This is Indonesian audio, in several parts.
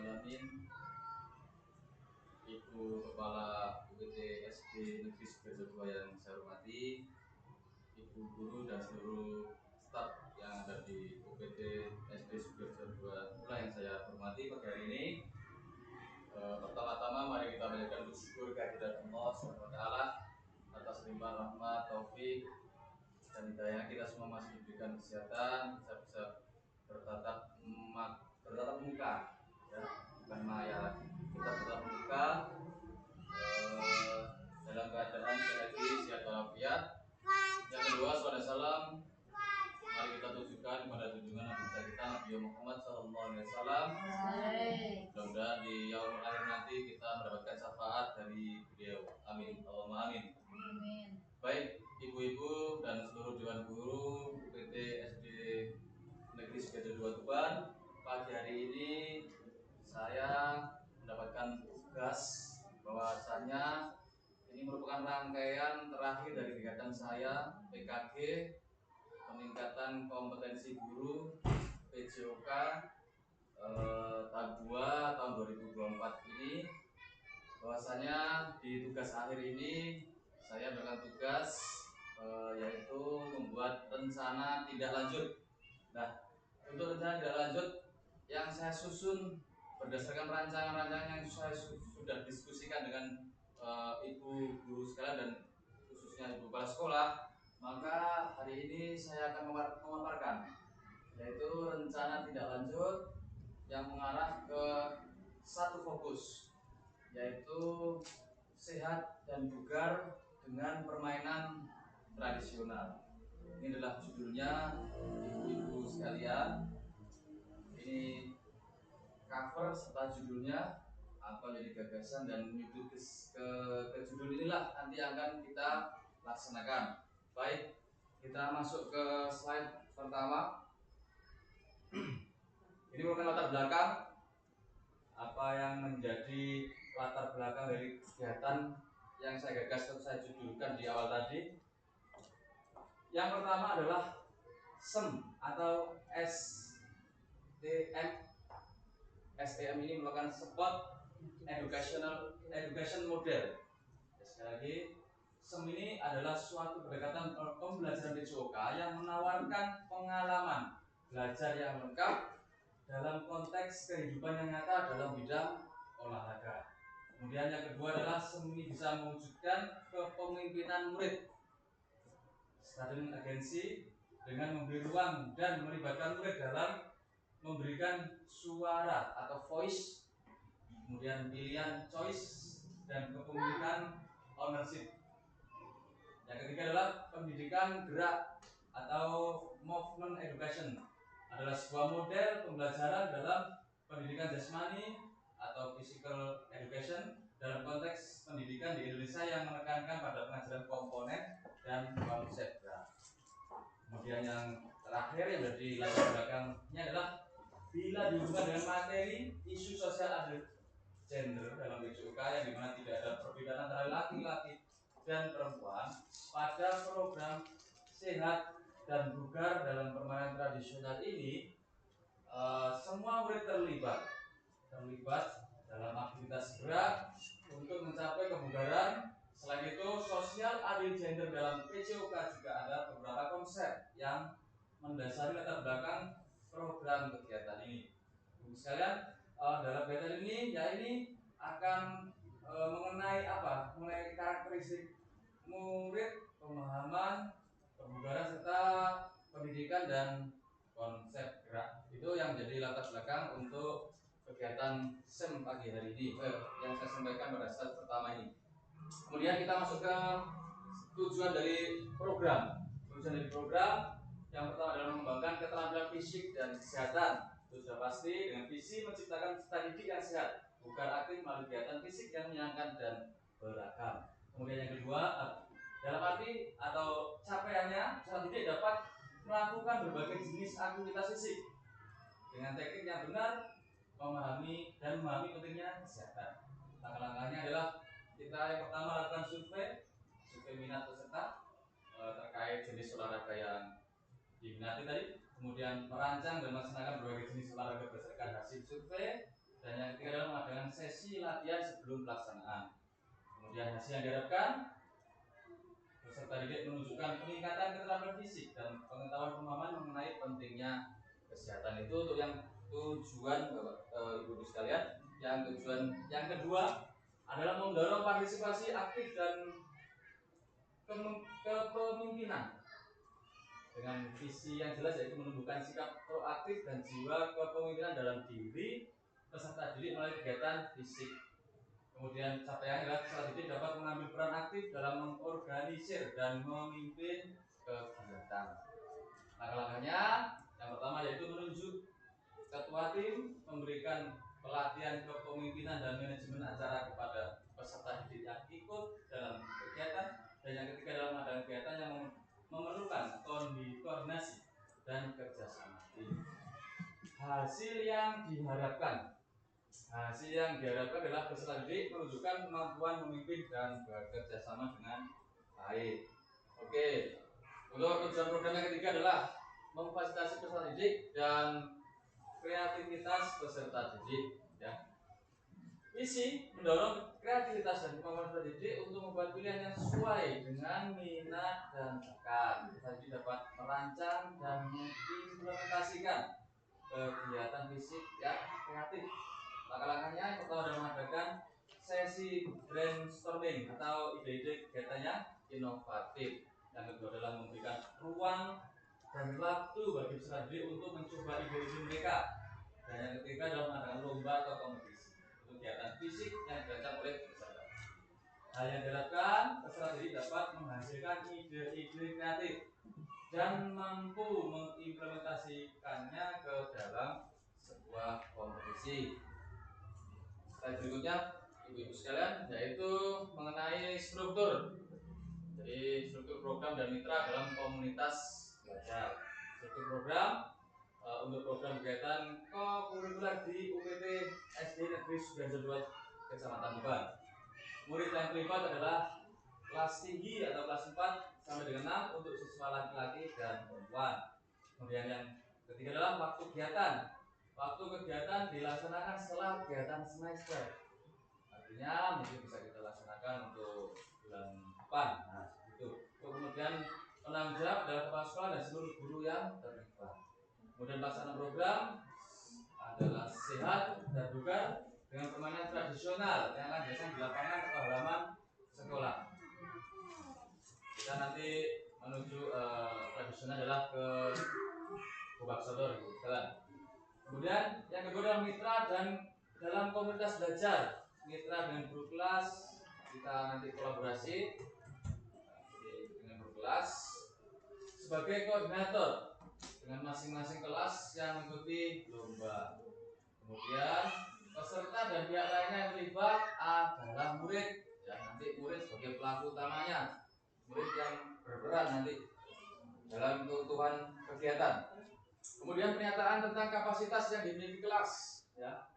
Alamin, Ibu Kepala UPT SD Negeri Sukoharjo 2 yang saya hormati, Ibu Guru dan seluruh staf yang ada di UPT SD Sukoharjo 2 pula yang saya hormati pada hari ini. Pertama-tama mari kita panjatkan bersyukur kehadirat Allah SWT atas limpahan rahmat, taufik dan hidayah. Kita semua masih diberikan kesehatan, kita bisa bertatap muka, ya, bukan maya lagi. Kita bertatap muka dalam keadaan sekali lagi sehat walafiat. Yang kedua, saudara salam, mari kita tujukan kepada junjungan Nabi kita Nabi Muhammad SAW. Mudah-mudahan di yaumul akhir nanti kita mendapatkan syafaat dari beliau. Amin. Allahumma amin. Baik, ibu-ibu dan seluruh dewan guru UPT SD Negeri Sukoharjo 2 Tuban, pagi hari ini saya mendapatkan tugas bahwasanya ini merupakan rangkaian terakhir dari kegiatan saya PKG peningkatan kompetensi guru PJOK tahap 2 tahun 2024 ini. Bahwasanya di tugas akhir ini saya melakukan tugas yaitu membuat rencana tindak lanjut. Nah, untuk rencana tindak lanjut yang saya susun berdasarkan rancangan-rancangan yang saya sudah diskusikan dengan ibu guru sekalian dan khususnya ibu kepala sekolah, maka hari ini saya akan memaparkan yaitu rencana tindak lanjut yang mengarah ke satu fokus, yaitu sehat dan bugar dengan permainan tradisional. Ini adalah judulnya, ibu-ibu sekalian. Ini cover serta judulnya apa jadi gagasan dan menuju ke judul inilah nanti akan kita laksanakan. Baik, kita masuk ke slide pertama. Ini merupakan latar belakang apa yang menjadi latar belakang dari kegiatan yang saya gagas atau saya judulkan di awal tadi. Yang pertama adalah SEM atau STM. STM ini merupakan Sport Education Model. Sekali lagi, SEM ini adalah suatu pendekatan pembelajaran PJOK yang menawarkan pengalaman belajar yang lengkap dalam konteks kehidupan yang nyata dalam bidang olahraga. Kemudian yang kedua adalah SEM ini bisa mewujudkan kepemimpinan murid, strategi agensi dengan memberi ruang dan melibatkan murid dalam memberikan suara atau voice, kemudian pilihan choice dan kepemilikan ownership. Yang ketiga adalah pendidikan gerak atau movement education, adalah sebuah model pembelajaran dalam pendidikan jasmani atau physical education dalam konteks pendidikan di Indonesia yang menekankan pada pengajaran komponen dan konsep gerak. Kemudian yang terakhir yang dari latar belakangnya adalah bila dihubungkan dengan materi isu sosial adil gender dalam PJOK yang dimana tidak ada perbedaan antara laki-laki dan perempuan pada program sehat dan bugar dalam permainan tradisional ini, semua murid terlibat dalam aktivitas gerak untuk mencapai kebugaran. Selain itu, sosial adil gender dalam PJOK juga ada beberapa konsep yang mendasari latar belakang program kegiatan ini. Sekalian, dalam kegiatan ini, ya ini akan mengenai apa? Mengenai karakteristik murid, pemahaman, kebugaran serta pendidikan dan konsep gerak. Itu yang jadi latar belakang untuk kegiatan SEM pagi hari ini yang saya sampaikan pada slide pertama ini. Kemudian kita masuk ke tujuan dari program. Tujuan dari program yang pertama adalah mengembangkan keterampilan fisik dan kesehatan. Itu sudah pasti, dengan visi menciptakan cita didik yang sehat, bukan aktif melalui kegiatan fisik yang menyenangkan dan beragam. Kemudian yang kedua, dalam arti atau capaiannya, cita didik dapat melakukan berbagai jenis aktivitas fisik dengan teknik yang benar, memahami pentingnya kesehatan. Langkah-langkahnya adalah kita yang pertama lakukan survei minat peserta terkait jenis olahraga yang diminati tadi, kemudian merancang dan melaksanakan berbagai jenis olahraga berdasarkan hasil survei, dan Dan yang ketiga adalah mengadakan sesi latihan sebelum pelaksanaan. Kemudian hasil yang diharapkan, peserta didik menunjukkan peningkatan keterampilan fisik dan pengetahuan pemahaman mengenai pentingnya kesehatan. Itu untuk yang tujuan ibu-ibu sekalian. Yang tujuan yang kedua adalah mendorong partisipasi aktif dan kepemimpinan dengan visi yang jelas, yaitu menumbuhkan sikap proaktif dan jiwa kepemimpinan dalam diri peserta didik melalui kegiatan fisik. Kemudian capaian adalah peserta didik dapat mengambil peran aktif dalam mengorganisir dan memimpin kegiatan. Langkah-langkahnya, yang pertama yaitu menunjuk ketua tim, memberikan pelatihan kepemimpinan dan manajemen acara kepada peserta didik yang ikut dalam kegiatan. Dan yang ketiga adalah mengadakan kegiatan yang memerlukan koordinasi dan kerjasama tim. Hasil yang diharapkan adalah peserta didik menunjukkan kemampuan memimpin dan bekerja sama dengan baik. Oke, untuk tujuan program yang ketiga adalah memfasilitasi peserta didik dan kreativitas peserta didik. Ya. Visi mendorong kreativitas dan kemampuan peserta didik untuk membuat pilihan yang sesuai dengan minat dan bakat. Peserta didik dapat merancang dan mengimplementasikan kegiatan fisik yang kreatif. Langkah-langkahnya yang pertama adalah mengadakan sesi brainstorming atau ide-ide kegiatan yang inovatif. Yang kedua adalah memberikan ruang dan waktu bagi peserta didik untuk mencoba ide-ide mereka. Dan yang ketiga adalah mengadakan lomba atau kompetisi untuk kegiatan fisik yang dirancang oleh peserta. Hal yang diharapkan peserta didik dapat menghasilkan ide-ide kreatif dan mampu mengimplementasikannya ke dalam sebuah kompetisi. Slide berikutnya, ibu-ibu sekalian, yaitu mengenai struktur. Jadi struktur program dan mitra dalam komunitas belajar. Struktur program untuk program kegiatan kokurikuler di UPT SD Negeri Sudarjo 2 Kecamatan Tuban. Murid yang terlibat adalah kelas tinggi atau kelas 4 sampai dengan 6 untuk siswa laki-laki dan perempuan. Kemudian yang ketiga adalah waktu kegiatan. Waktu kegiatan dilaksanakan setelah kegiatan semester. Artinya mungkin bisa kita laksanakan untuk bulan depan. Nah, itu. Kemudian penanggung jawab adalah kepala sekolah dan seluruh guru yang terlibat. Kemudian pelaksanaan program adalah sehat dan bugar dengan permainan tradisional yang akan biasanya di lapangan atau halaman sekolah. Kita nanti menuju tradisional adalah ke Gobak Sodor, gitu. Kemudian yang kedua adalah mitra dan dalam komunitas belajar. Mitra dengan guru kelas, kita nanti kolaborasi dengan guru kelas sebagai koordinator dengan masing-masing kelas yang mengikuti lomba. Kemudian peserta dan pihak lainnya yang terlibat adalah murid. Ya, nanti murid sebagai pelaku utamanya, murid yang berperan nanti dalam keutuhan kegiatan. Kemudian pernyataan tentang kapasitas yang dimiliki kelas, ya.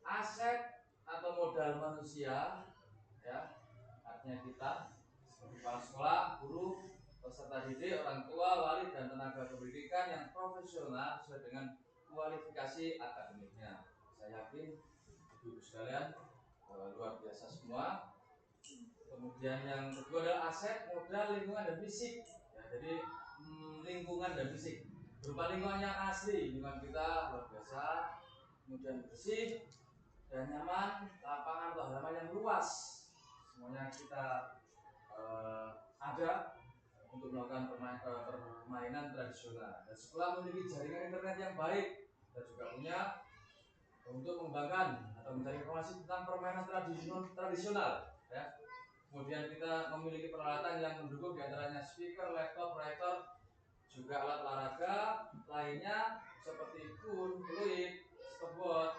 Aset atau modal manusia, ya. Artinya kita sebagai kepala sekolah, guru, peserta didik, orang tua, wali dan tenaga pendidikan yang profesional sesuai dengan kualifikasi akademiknya. Saya yakin ibu-ibu sekalian luar biasa semua. Kemudian yang kedua adalah aset, modal, lingkungan dan fisik. Ya, jadi lingkungan dan fisik. Berupa lingkungan yang asli, lingkungan kita luar biasa, kemudian bersih dan nyaman, lapangan atau halaman yang luas, semuanya kita ada untuk melakukan permainan tradisional. Dan sekolah memiliki jaringan internet yang baik dan juga punya untuk mengembangkan atau mencari informasi tentang permainan tradisional. Ya. Kemudian kita memiliki peralatan yang mendukung, diantaranya speaker, laptop, proyektor, juga alat olahraga lainnya seperti fluid, skateboard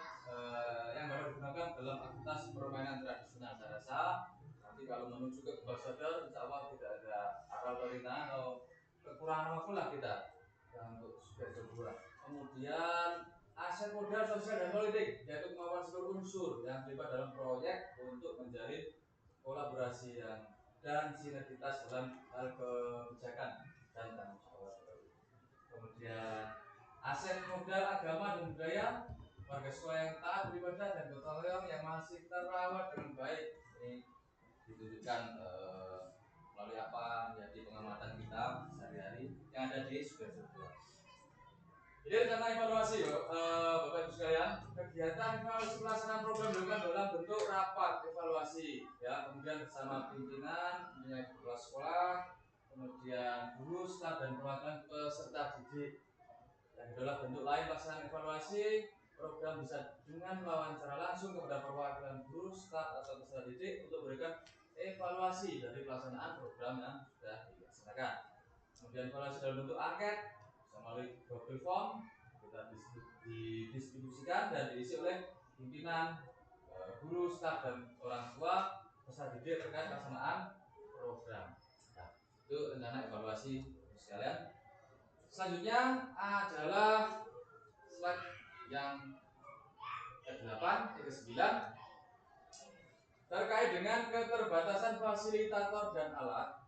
yang dapat digunakan dalam aktivitas permainan tradisional. Saya rasa nanti kalau menuju ke Gobak Sodor, insya Allah tidak ada akal perintahan atau kekurangan apapun lah kita untuk Sudarjo 2. Kemudian aset modal sosial dan politik, yaitu kemampuan seluruh unsur yang terlibat dalam proyek untuk menjalin kolaborasi dan sinergitas dalam hal kebijakan dan tanggung jawab. Kemudian aset modal agama dan budaya, warga sekolah yang taat beribadah dan gotong royong yang masih terawat dengan baik. Ini ditunjukkan melalui apa menjadi pengamatan kita sehari-hari yang ada di Sudah. Jadi rencana evaluasi Bapak Ibu sekalian, kegiatan evaluasi pelaksanaan program dilakukan dalam bentuk rapat evaluasi ya, kemudian bersama pimpinan kepala sekolah, kemudian guru, staf dan perwakilan peserta didik. Yang adalah bentuk lain pelaksanaan evaluasi program bisa dengan wawancara langsung kepada perwakilan guru, staf atau peserta didik untuk memberikan evaluasi dari pelaksanaan program yang sudah dilaksanakan. Kemudian evaluasi dalam bentuk angket melalui Google Form kita didistribusikan dan diisi oleh pimpinan, guru, staf dan orang tua peserta didik terkait pelaksanaan program. Nah, itu rencana evaluasi sekalian. Selanjutnya adalah slide yang ke-8, ke-9 terkait dengan keterbatasan fasilitator dan alat.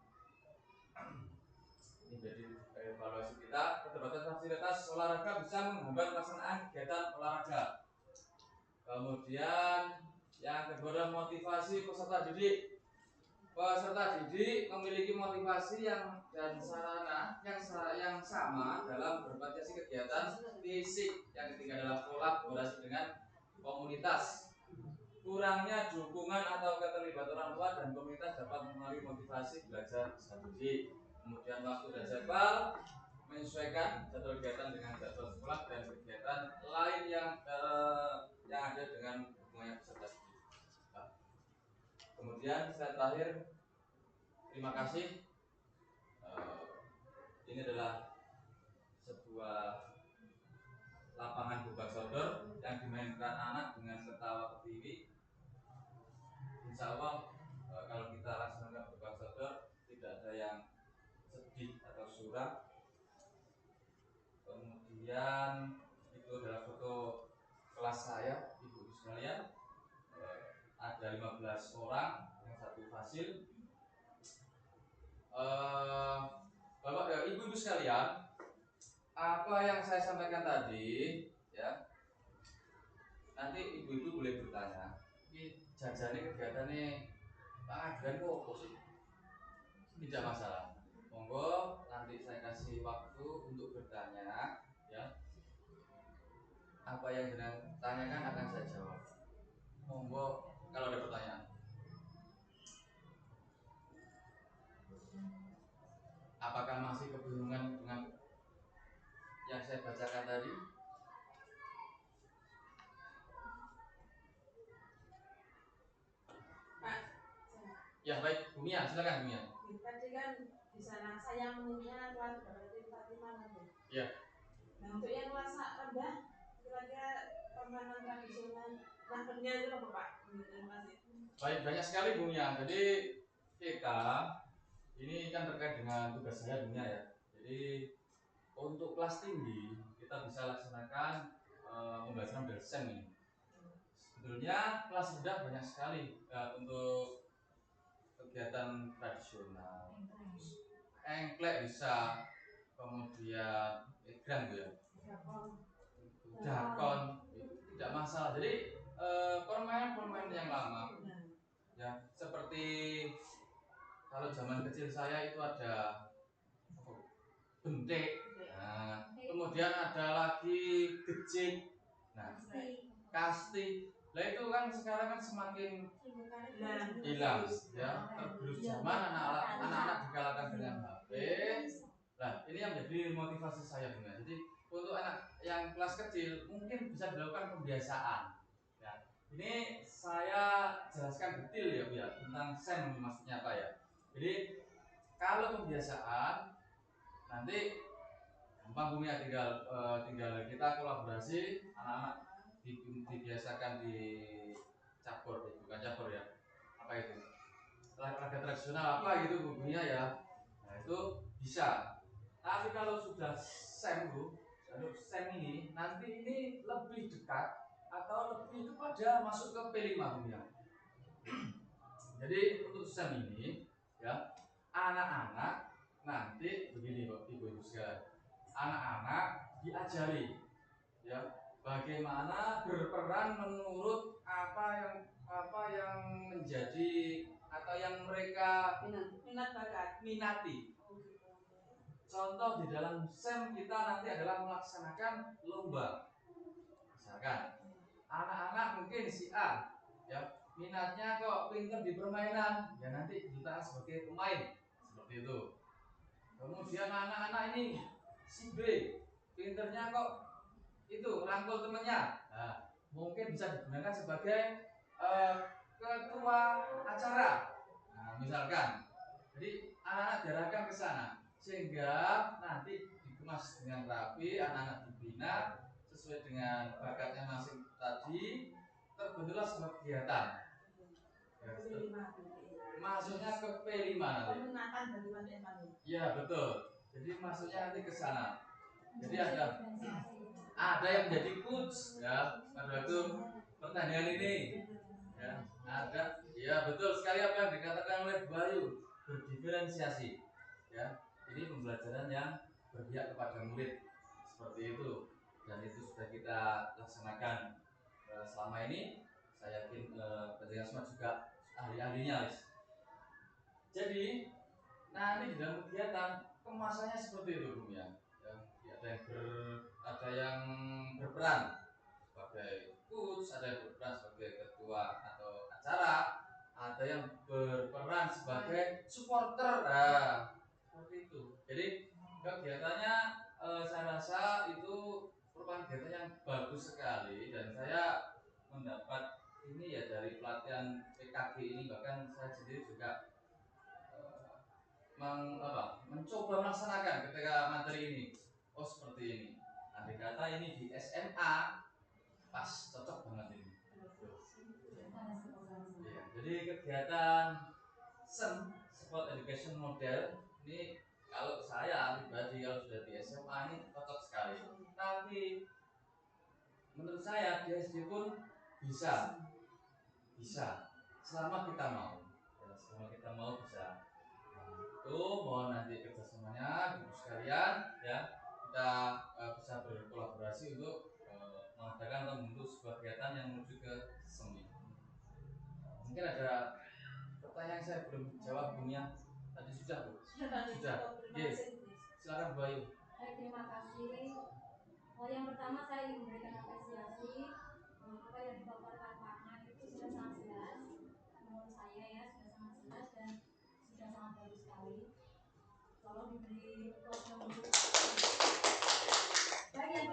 Ini jadi evaluasi kita, keterbatasan fasilitas olahraga bisa menghambat pelaksanaan kegiatan olahraga. Kemudian yang kedua adalah motivasi peserta didik. Peserta didik memiliki motivasi dan sarana yang sama dalam berbagai kegiatan fisik. Yang ketiga adalah kolaborasi dengan komunitas. Kurangnya dukungan atau keterlibatan orang tua dan komunitas dapat mempengaruhi motivasi belajar peserta didik. Kemudian waktu dan jadwal, menyesuaikan jadwal kegiatan dengan jadwal sekolah dan kegiatan lain yang ada dengan hubungannya peserta didik. Nah, kemudian slide terakhir, terima kasih. Ini adalah sebuah lapangan bebas outdoor yang dimainkan anak dengan ketawa ketiwi. Insya Allah kalau kita laksanakan bebas outdoor tidak ada yang sedih atau suram. Kemudian itu adalah foto kelas saya, ibu-ibu sekalian. Ada 15 orang, yang satu fasil. Bapak ibu-ibu sekalian, apa yang saya sampaikan tadi ya, nanti ibu-ibu boleh bertanya, ini jajannya kegiatannya Pak Adrian kok apa sih? Tidak masalah, monggo nanti saya kasih waktu untuk bertanya ya. Apa yang sedang tanyakan akan saya jawab. Monggo kalau ada pertanyaan. Apakah masih kebingungan dengan yang saya bacakan tadi? Pak, Ya baik, Bu Mia, silakan Bu Mia. tadi kan di sana saya menurutnya kelas berarti 45 nanti. Ya. Nah, untuk yang kelas rendah, kira-kira permainan tradisional nampaknya itu apa Pak? Terima kasih. Baik, banyak sekali Bu Mia. Jadi kita ini kan terkait dengan tugas saya Bu Mia ya. Jadi untuk kelas tinggi kita bisa laksanakan pembelajaran dari SEM ini. Sebetulnya kelas rendah banyak sekali untuk kegiatan tradisional. Engklek bisa, kemudian egrang ya, dakon tidak masalah. Jadi permainan yang lama ya, seperti kalau zaman kecil saya itu ada bentik, nah, kemudian ada lagi gejik, nah kasti. Nah itu kan sekarang kan semakin hilang ya, tergerus zaman, anak-anak dikalahkan dengan HP. Nah ini yang menjadi motivasi saya benar. Jadi untuk anak yang kelas kecil mungkin bisa dilakukan pembiasaan ya. Ini saya jelaskan detail ya Bu ya tentang SEM maksudnya apa ya. Jadi kalau pembiasaan nanti gampang Bu ya, tinggal kita kolaborasi, anak-anak dibiasakan di cabur, bukan cabur ya, apa itu olahraga tradisional apa gitu Bu ya ya. Nah itu bisa. Tapi kalau sudah SEM Bu, SEM ini nanti ini lebih dekat atau lebih kepada masuk ke P5 Bu ya. Jadi untuk SEM ini ya, anak-anak nanti begini Ibu-ibu sekalian, anak-anak diajari ya bagaimana berperan menurut apa yang menjadi atau yang mereka minat bakat minati. Contoh di dalam SEM kita nanti adalah melaksanakan lomba. Misalkan anak-anak mungkin si A ya minatnya kok pinter di permainan, ya nanti kita sebagai pemain seperti itu. Kemudian anak-anak ini si B pinternya kok itu rangkul temennya, nah, mungkin bisa digunakan sebagai ketua acara. Nah, misalkan, jadi anak-anak diarahkan ke sana sehingga nanti dikemas dengan rapi, anak-anak dibina sesuai dengan bakatnya masing tadi, terbentuklah sebuah kegiatan. Ya, masuknya ke P5 nanti. Peminatan bagi teman-teman. Iya betul. Jadi masuknya nanti ke sana. Jadi ada yang menjadi coach ya pada waktu pertandingan ini. Ya, ada. Ya betul sekali apa yang dikatakan oleh Bayu, berdiferensiasi. Ya, ini pembelajaran yang berpihak kepada murid seperti itu, dan itu sudah kita laksanakan selama ini. Saya yakin penjaga semua juga ahli-ahlinya. Jadi nanti di dalam kegiatan kemasannya seperti itu Bung ya. Ada yang berperan sebagai coach, ada yang berperan sebagai ketua atau acara, ada yang berperan sebagai supporter. Nah, seperti itu. Jadi kegiatannya saya rasa itu merupakan kegiatan yang bagus sekali, dan saya mendapat ini ya dari pelatihan PKG ini, bahkan saya sendiri juga mencoba melaksanakan ketika materi ini. Oh seperti ini. Andai kata ini di SMA pas cocok banget ini. Ya, jadi kegiatan SEM Sport Education Model ini kalau saya pribadi kalau sudah di SMA ini cocok sekali. Tapi menurut saya di SD pun bisa selama kita mau. Ya, selama kita mau bisa. Itu mohon nanti kerjasamanya ibu sekalian ya, kita bisa berkolaborasi untuk mengadakan atau membentuk sebuah kegiatan yang menuju ke seni. Mungkin ada pertanyaan yang saya belum jawab Bu Nia. Tadi sudah Bu? Sudah. Yes. Silakan Bu Ayu. Terima kasih. Yang pertama saya ingin memberikan apresiasi apa yang dipaparkan Pak Man itu sudah sangat jelas menurut saya ya, sudah sangat jelas dan sudah sangat bagus sekali. Tolong diberi applause untuk. Baik,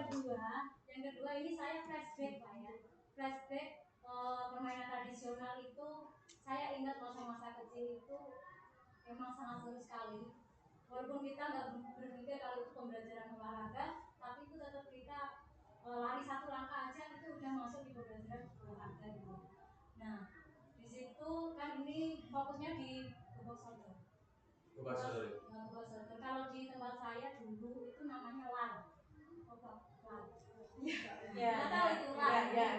yang kedua ini saya flashback Pak ya. Flashback permainan tradisional itu saya ingat masa-masa kecil itu memang sangat seru sekali. Walaupun kita nggak berpikir kalau itu pembelajaran olahraga, tapi itu tetap kita lari satu langkah aja itu udah masuk di pembelajaran olahraga gitu. Nah, di situ kan ini fokusnya di Gubak Sodor. Kalau di tempat saya dulu itu namanya LAR. Ya, tahu itu LAR. Ya.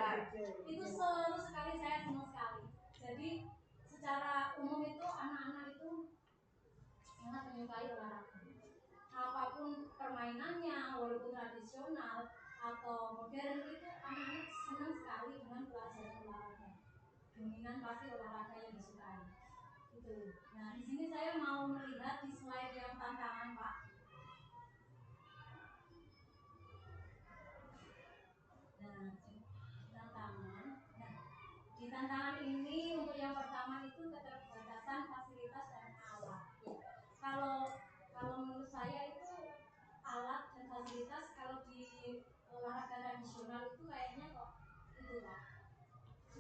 Itu seru sekali, saya senang sekali. Jadi secara umum itu anak-anak itu sangat menyukai olahraga. Apapun permainannya, walaupun tradisional atau modern itu anak-anak senang sekali dengan pelajaran olahraga. Dominan pasti olahraga yang disukai. Itu. Nah, di sini saya mau melihat di slide yang tantangan Pak. Nah, tantangan. Nah, di tantangan ini untuk yang pertama itu keterbatasan fasilitas dan alat. Kalau menurut saya itu alat dan fasilitas kalau di olahraga tradisional itu kayaknya kok itu Pak.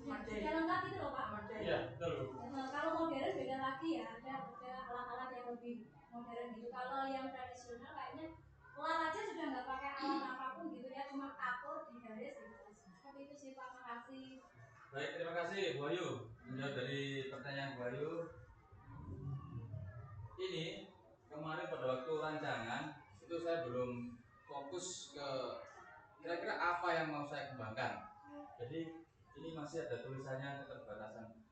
Sudah lengkap itu loh Pak. Iya, betul. Kalau modern beda lagi ya, ada alat-alat yang lebih modern gitu. Kalau yang tradisional kayaknya kelar aja sudah nggak pakai alat apapun gitu ya, cuma atur di garis gitu. Seperti itu sih Pak, makasih. Baik, terima kasih Bu Ayu. Menjawab dari pertanyaan Bu Ayu. Ini kemarin pada waktu rancangan itu saya belum fokus ke kira-kira apa yang mau saya kembangkan. Jadi ini masih ada tulisannya keterbatasan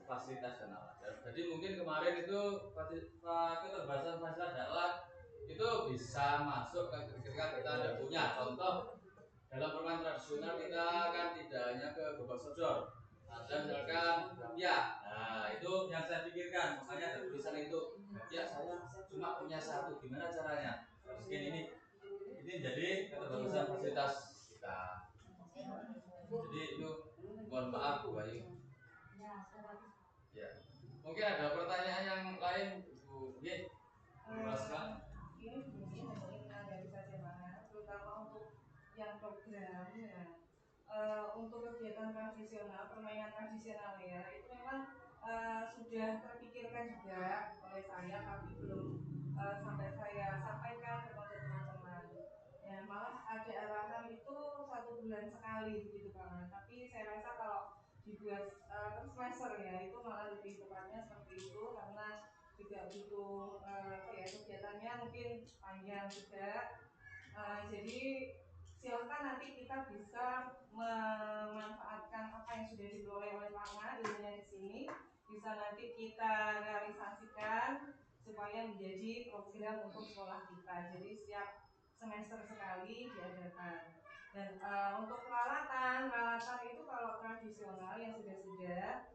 fasilitas dan alat. Jadi mungkin kemarin itu keterbatasan fasilitas dan alat itu bisa masuk ketika kita ada punya contoh dalam permainan tradisional kita kan tidak hanya ke gobak sodor, ada misalkan ya, nah itu yang saya pikirkan, makanya ada tulisan itu ya saya cuma punya satu, gimana caranya? Mungkin ini jadi keterbatasan fasilitas kita. Jadi itu mohon maaf Bu Ayu. Ya, mungkin ada pertanyaan yang lain Bu Ye. Ini mungkin dari saja Mas, terutama untuk yang program ya. Untuk kegiatan tradisional, permainan tradisional ya, itu memang sudah terpikirkan juga oleh saya, tapi belum sampai saya sampaikan kepada teman-teman. Ya, malah ada arahan itu 1 bulan sekali begitu Pak. Tapi saya rasa kalau dibuat per semester ya, itu malah lebih tepatnya seperti itu, karena juga butuh kegiatannya mungkin panjang juga. Jadi silakan nanti kita bisa memanfaatkan apa yang sudah diperoleh oleh Pak Ma ilmunya di sini, bisa nanti kita realisasikan supaya menjadi program untuk sekolah kita. Jadi setiap semester sekali diadakan. Dan untuk peralatan itu kalau tradisional yang sudah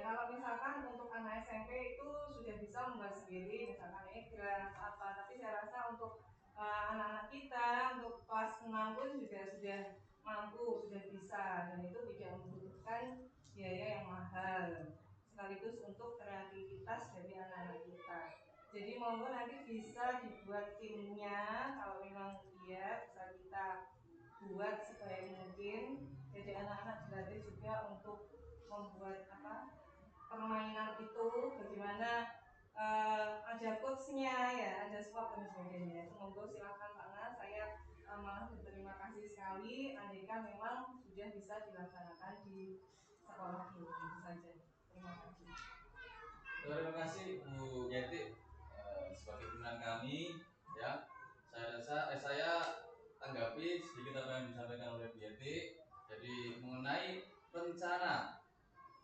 kalau misalkan untuk anak SMP itu sudah bisa membuat sendiri, misalkan egrang apa. Tapi saya rasa untuk anak-anak kita untuk kelas 6 pun juga sudah mampu, sudah bisa, dan itu tidak membutuhkan biaya yang mahal, sekaligus untuk kreativitas dari anak-anak kita. Jadi monggo nanti bisa dibuat timnya, kalau memang dia bisa kita buat sebaik mungkin. Jadi anak-anak dilatih juga untuk membuat permainan itu, bagaimana ada coachnya ya, ada swap dan sebagainya. Semoga silakan Pak Nas, saya malah berterima kasih sekali andaikan memang sudah bisa dilaksanakan di sekolah ini. Itu saja. Terima kasih. Terima kasih Bu Yeti sebagai pimpinan kami ya. Saya tanggapi sedikit apa yang disampaikan oleh Bu Yeti. Jadi mengenai rencana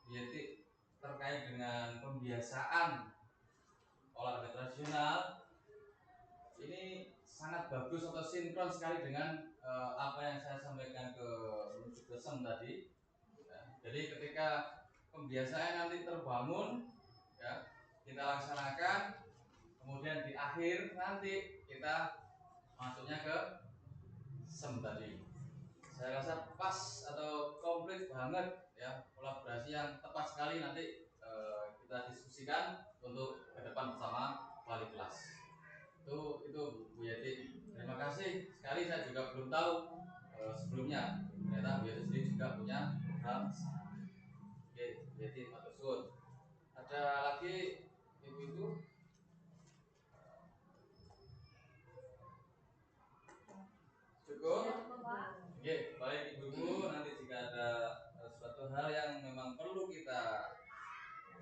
Bu Yeti terkait dengan pembiasaan olahraga tradisional ini sangat bagus atau sinkron sekali dengan apa yang saya sampaikan ke menuju ke SEM tadi. Ya, jadi ketika pembiasaan nanti terbangun, ya, kita laksanakan, kemudian di akhir nanti kita masuknya ke SEM tadi. Saya rasa pas atau komplit banget ya, kolaborasi yang tepat sekali nanti kita diskusikan untuk ke depan bersama wali kelas. Itu Bu Yeti. Terima kasih sekali, saya juga belum tahu sebelumnya ternyata Bu Yeti sendiri juga punya program. Oke, Bu Yeti matur suwun. Ada lagi ibu-ibu? Cukup? Oke, baik ibu-ibu, nanti jika ada suatu hal yang memang perlu kita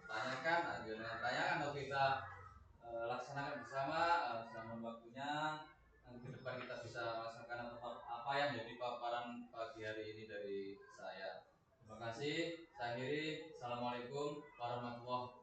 tanyakan, atau kita laksanakan bersama selama waktunya, nanti ke depan kita bisa melaksanakan apa yang menjadi paparan pagi hari ini dari saya. Terima kasih. Saya akhiri. Assalamualaikum warahmatullahi wabarakatuh.